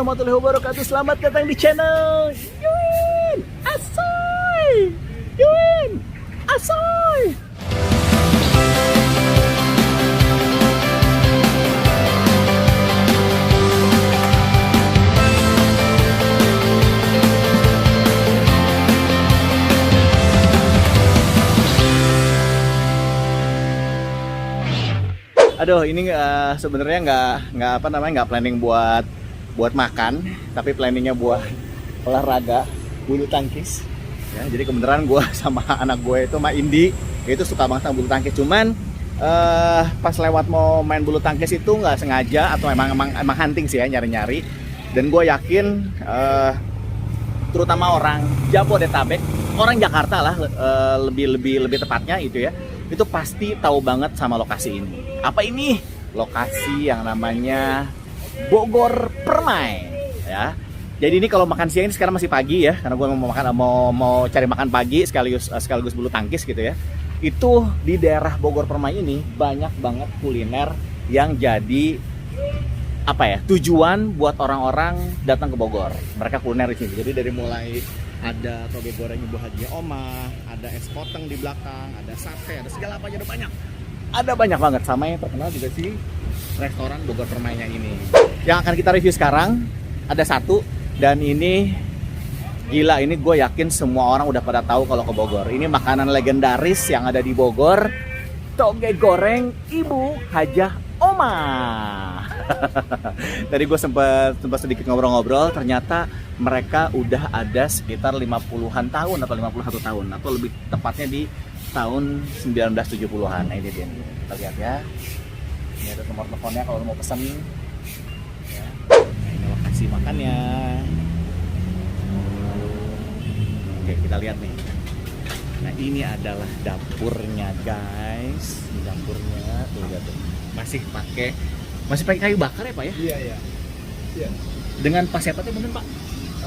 warahmatullahi wabarakatuh. Selamat datang di channel Yuin Asoy. Yuin Asoy. Aduh, ini sebenarnya nggak planning buat makan, tapi planningnya buat olahraga bulu tangkis. Ya, jadi kebenaran gue sama anak gue itu sama Indi itu suka banget sama bulu tangkis. Cuman pas lewat mau main bulu tangkis itu nggak sengaja atau emang hunting sih ya, nyari-nyari. Dan gue yakin terutama orang Jabodetabek, orang Jakarta lah lebih tepatnya itu ya, itu pasti tahu banget sama lokasi ini. Apa ini? Lokasi yang namanya Bogor Permai ya. Jadi ini kalau makan siang, ini sekarang masih pagi ya, karena gue mau cari makan pagi sekaligus bulu tangkis gitu ya. Itu di daerah Bogor Permai ini banyak banget kuliner yang jadi apa ya, tujuan buat orang-orang datang ke Bogor. Mereka kuliner di sini. Jadi dari mulai ada toge goreng Ibu Haji Oma, ada es poteng di belakang, ada sate, ada segala apa aja, ada banyak. Ada banyak banget, sama yang terkenal juga sih restoran Bogor Permainya ini. Yang akan kita review sekarang ada satu, dan ini gila, ini gue yakin semua orang udah pada tahu kalau ke Bogor. Ini makanan legendaris yang ada di Bogor, toge goreng Ibu Hajah Oma. Tadi gue sempat sedikit ngobrol-ngobrol, ternyata mereka udah ada sekitar 50-an tahun atau 51 tahun, atau lebih tepatnya di tahun 1970-an. Nah ini dia, kita lihat ya. Ini ada nomor teleponnya kalau mau pesan ya. Nah ini lokasi makannya. Oke, kita lihat nih. Nah ini adalah dapurnya guys. Ini dapurnya tuh, lihat tuh. Masih pakai kayu bakar ya Pak ya? Iya. Dengan Pak siapa tuh bener Pak?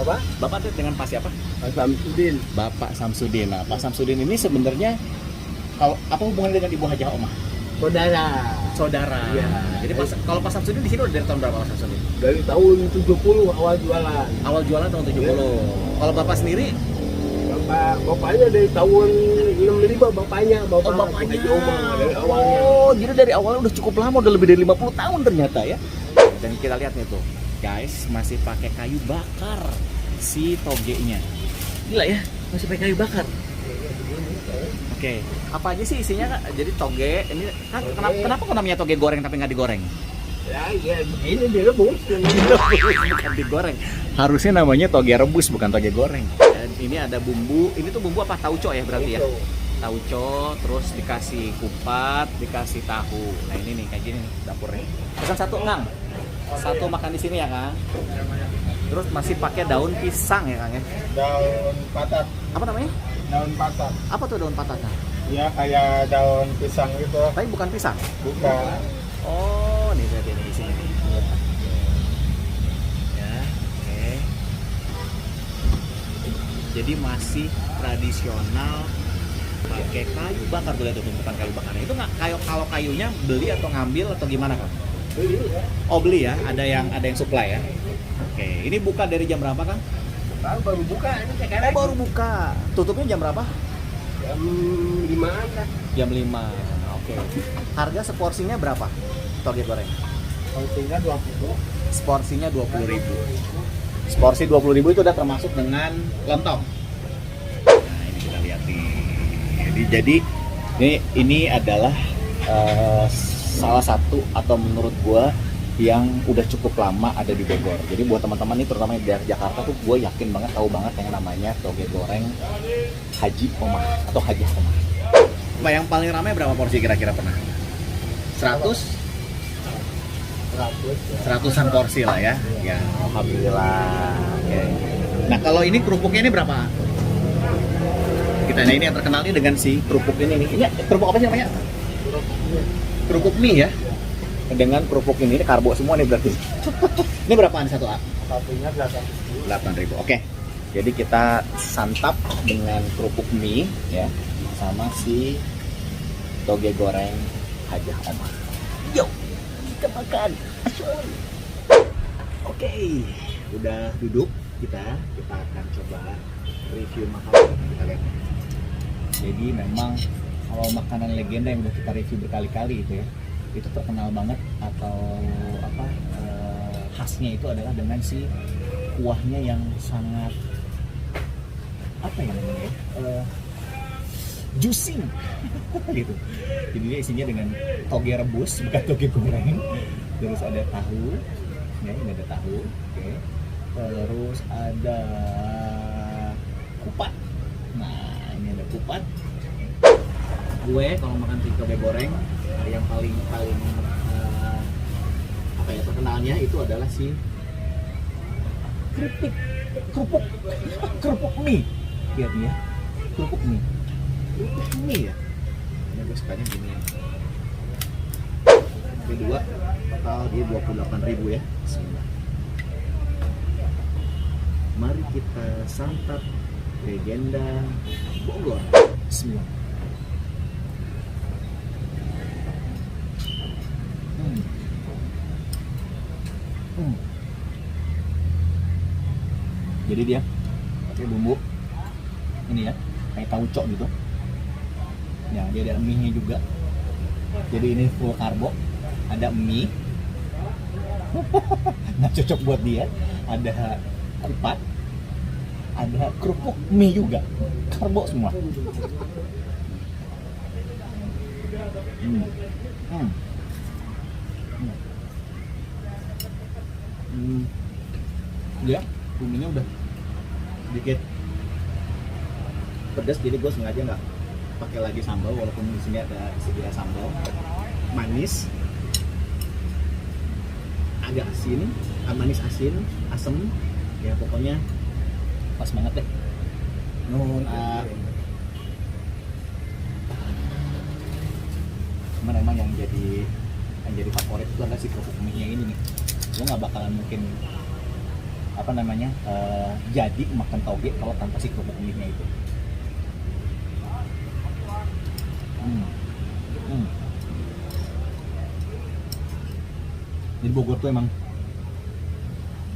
Apa? Bapak tuh dengan Pak siapa? Pak Samsudin. Bapak Samsudin. Nah, Pak Samsudin ini sebenarnya kalau apa hubungannya dengan Ibu Hajah Oma? Saudara. Iya. Jadi kalau Pak Samsudin di sini udah dari tahun berapa Pak Samsudin? Dari tahun 70 awal jualan. Awal jualan tahun 70. Iya. Kalau Bapak sendiri? Bapaknya dari tahun 65, bapaknya Haji Oma dari awalnya. Oh, jadi dari awalnya udah cukup lama, udah lebih dari 50 tahun ternyata ya. Dan kita lihat nih tuh, guys, masih pakai kayu bakar si togenya. Gila ya, masih pakai kayu bakar. Oke, apa aja sih isinya Kak? Jadi toge, ini kan kenapa kok namanya toge goreng tapi nggak digoreng? Ya begini direbus. Bukan digoreng. Harusnya namanya toge rebus, bukan toge goreng. Dan ini ada bumbu, ini tuh bumbu apa? Tauco ya berarti ya? Tauco, terus dikasih kupat, dikasih tahu. Nah ini nih, kayak gini nih dapurnya. Pesan satu Kang. Satu makan di sini ya Kang. Terus masih pakai daun pisang ya Kang ya? Daun patat. Apa namanya? Daun patat. Apa tuh daun patat Kang? Ya kayak daun pisang gitu. Tapi bukan pisang. Bukan. Oh, nih lihat ini di sini nih. Ya, oke. Jadi masih tradisional pakai kayu bakar, tuh lihat tuh tumpukan kayu bakarnya. Itu nggak kalau kayunya beli atau ngambil atau gimana Kang? Beli ya. Oh beli ya, ada yang supply ya. Oke, ini buka dari jam berapa Kang? Baru buka ini sekarang. Oh baru buka. Tutupnya jam berapa? Jam 5-an kan. Jam 5. Oke. Harga seporsinya berapa? Toge goreng. Porsinya 20. Seporsinya 20.000. Seporsi 20.000 itu udah termasuk dengan lontong. Nah, ini kita lihat nih. Jadi ini adalah salah satu atau menurut gua yang udah cukup lama ada di Bogor. Jadi buat teman-teman nih, terutama di daerah Jakarta tuh, gue yakin banget tahu banget yang namanya toge goreng Haji Oma atau Hajah Oma. Pak, yang paling ramai berapa porsi kira-kira pernah? 100? 100-an porsi lah ya. Ya, alhamdulillah. Oke. Nah, kalau ini kerupuknya ini berapa? Kita ini yang terkenal ini dengan si kerupuk ini nih. Ini kerupuk apa sih namanya? Kerupuk mie ya. Dengan kerupuk ini karbo semua nih berarti. Ini berapaan satu A? Satunya 8.000. Oke. Jadi kita santap dengan kerupuk mie ya, sama si toge goreng Hajah Oma. Yo, kita makan. Oke. udah duduk kita akan coba review makanan. Kita lihat. Jadi memang kalau makanan legenda yang udah kita review berkali-kali itu terkenal banget atau apa khasnya itu adalah dengan si kuahnya yang sangat apa ya namanya juicy gitu. Jadi dia isinya dengan toge rebus bukan toge goreng, terus ada tahu ya, ini ada tahu, oke. Terus ada kupat. Nah ini ada kupat. Gue kalau makan si toge goreng yang paling apa ya terkenalnya itu adalah si kerupuk mie. Lihat nih ya, kerupuk mie ya. Ini gue sukanya gini ya. Kedua total dia 28.000 ya. Bismillah. Mari kita santap legenda Bogor. Bismillah. Jadi dia pakai bumbu ini ya, kayak tauco gitu. Ya, dia ada mie-nya juga. Jadi ini full karbo. Ada mie. Nah, cocok buat dia. Ada kupat. Ada kerupuk mie juga. Karbo semua. Ya, buminya udah sedikit pedas, jadi gue sengaja nggak pakai lagi sambal walaupun di sini ada sedia sambal. Manis, agak asin, manis asin, asem, ya pokoknya pas banget deh. Cuman emang yang jadi favorit itu adalah si kerupuk mie-nya ini nih. Gue nggak bakalan mungkin apa namanya jadi makan toge kalau tanpa si kerupuk mie-nya itu. Jadi Bogor tuh emang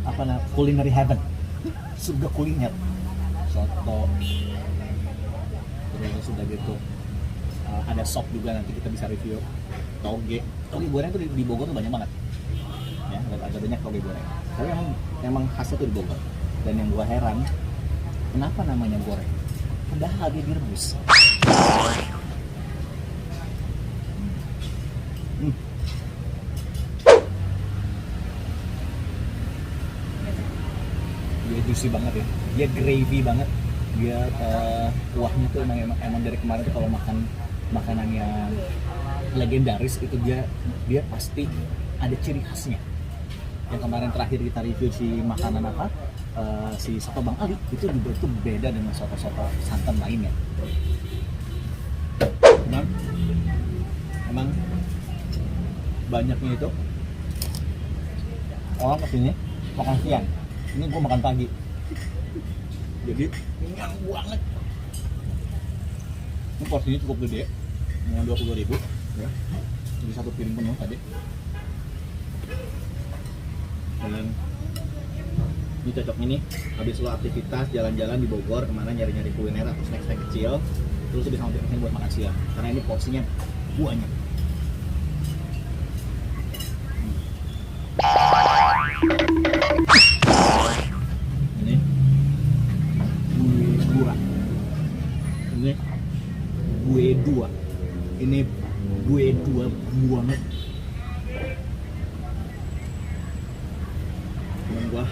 apa namanya culinary heaven, surga kuliner. Soto, terus sudah gitu ada sop juga, nanti kita bisa review. Toge goreng tuh di Bogor tuh banyak banget ya, ada banyak toge goreng, tapi emang khasnya tuh di Bogor. Dan yang gua heran kenapa namanya goreng padahal dia direbus. Dia juicy banget ya, dia gravy banget, dia kuahnya tuh emang dari kemarin tuh kalau makan makanan yang legendaris itu dia pasti ada ciri khasnya. Yang kemarin terakhir kita review si makanan apa si soto Bang Ali itu juga tuh beda dengan soto-soto santan lainnya. Emang banyaknya itu orang kesini makan siang, ini gue makan pagi, jadi kenyang banget. Ini porsinya cukup gede, dengan 20.000 ya, jadi satu piring penuh tadi. Dan ini cocoknya nih habis lo aktivitas jalan-jalan di Bogor kemana nyari-nyari kuliner atau snack-snack kecil, terus bisa ngambil kesini buat makan siang karena ini porsinya banyak. Ini gue dua banget. Cuman gua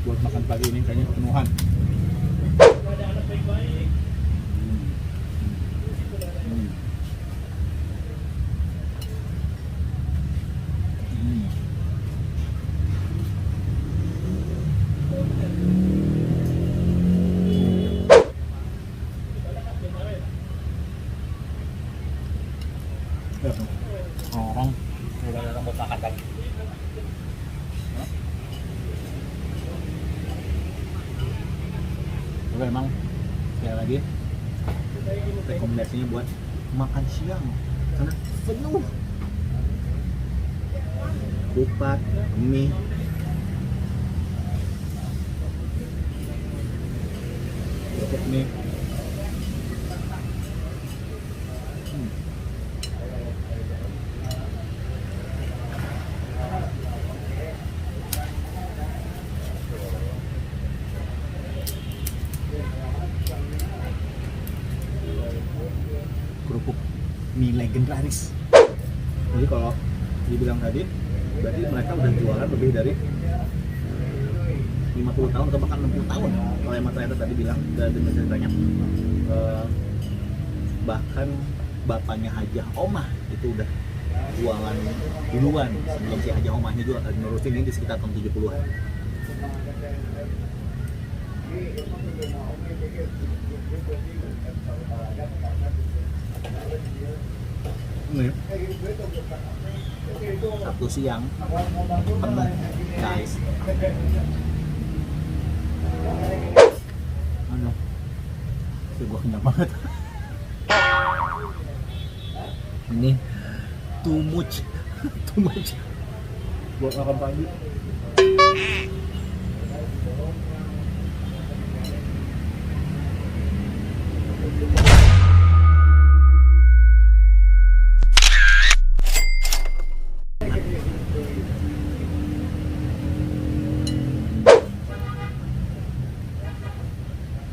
buat makan pagi ini kayaknya kepenuhan. Orang udah datang buat makan lagi. Tapi emang sekali lagi rekomendasinya buat makan siang karena penuh. Kupat, mie. Kerupuk mie. Kerupuk mie legendaris. Jadi kalau dibilang tadi, berarti mereka udah jualan lebih dari 50 tahun atau bahkan 60 tahun. Kalau yang ternyata tadi bilang, udah dengar ceritanya. Bahkan bapaknya Hajah Omah itu udah jualan duluan sebelum si Hajah Omahnya juga nurutin ini di sekitar tahun 70-an. Ini Sabtu siang penuh guys. Aduh, gue kenyang banget. Ini too much buat makan pagi.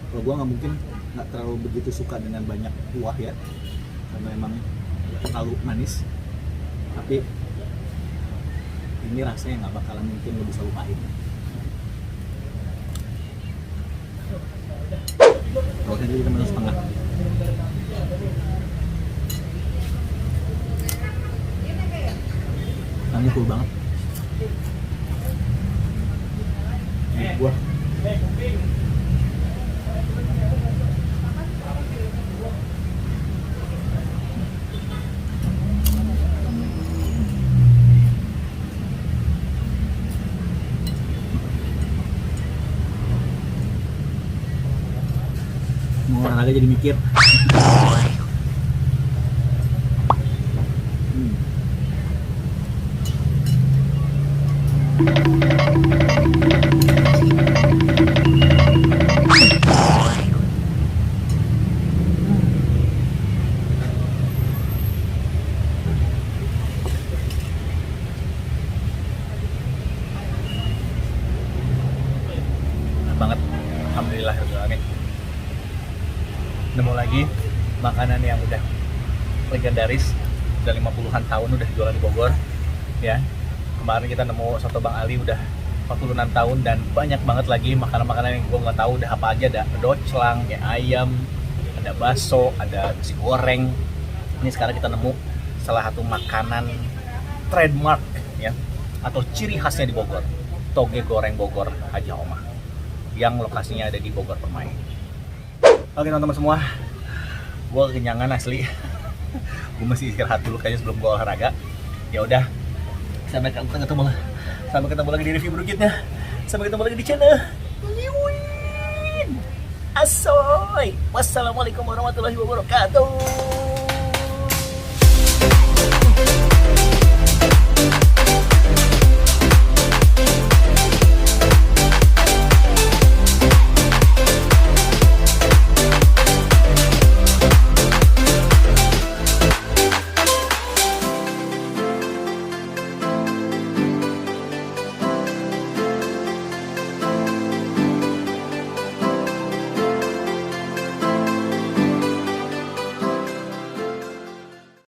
Kalau gue nggak terlalu begitu suka dengan banyak kuah ya, karena emang terlalu manis. Tapi ini rasanya nggak bakalan mungkin lo bisa lupain. Kalau tadi kita minum setengah. Ini full banget. Ini buah. Mau olahraga jadi mikir. Banget, alhamdulillah. Nemu lagi makanan yang udah legendaris, udah 50-an tahun udah jualan di Bogor ya. Kemarin kita nemu soto Bang Ali udah 46 tahun, dan banyak banget lagi makanan-makanan yang gue nggak tahu udah apa aja. Ada doclang, ya ayam, ada bakso, ada nasi goreng. Ini sekarang kita nemu salah satu makanan trademark ya, atau ciri khasnya di Bogor, toge goreng Bogor Hajah Omah, yang lokasinya ada di Bogor Permai. Oke teman-teman semua, gue kekenyangan asli. Gue masih istirahat dulu kayaknya sebelum gue olahraga. Ya udah, sampai ketemu lagi di review berikutnya. Sampai ketemu lagi di channel Liwin Asoy. Wassalamualaikum warahmatullahi wabarakatuh.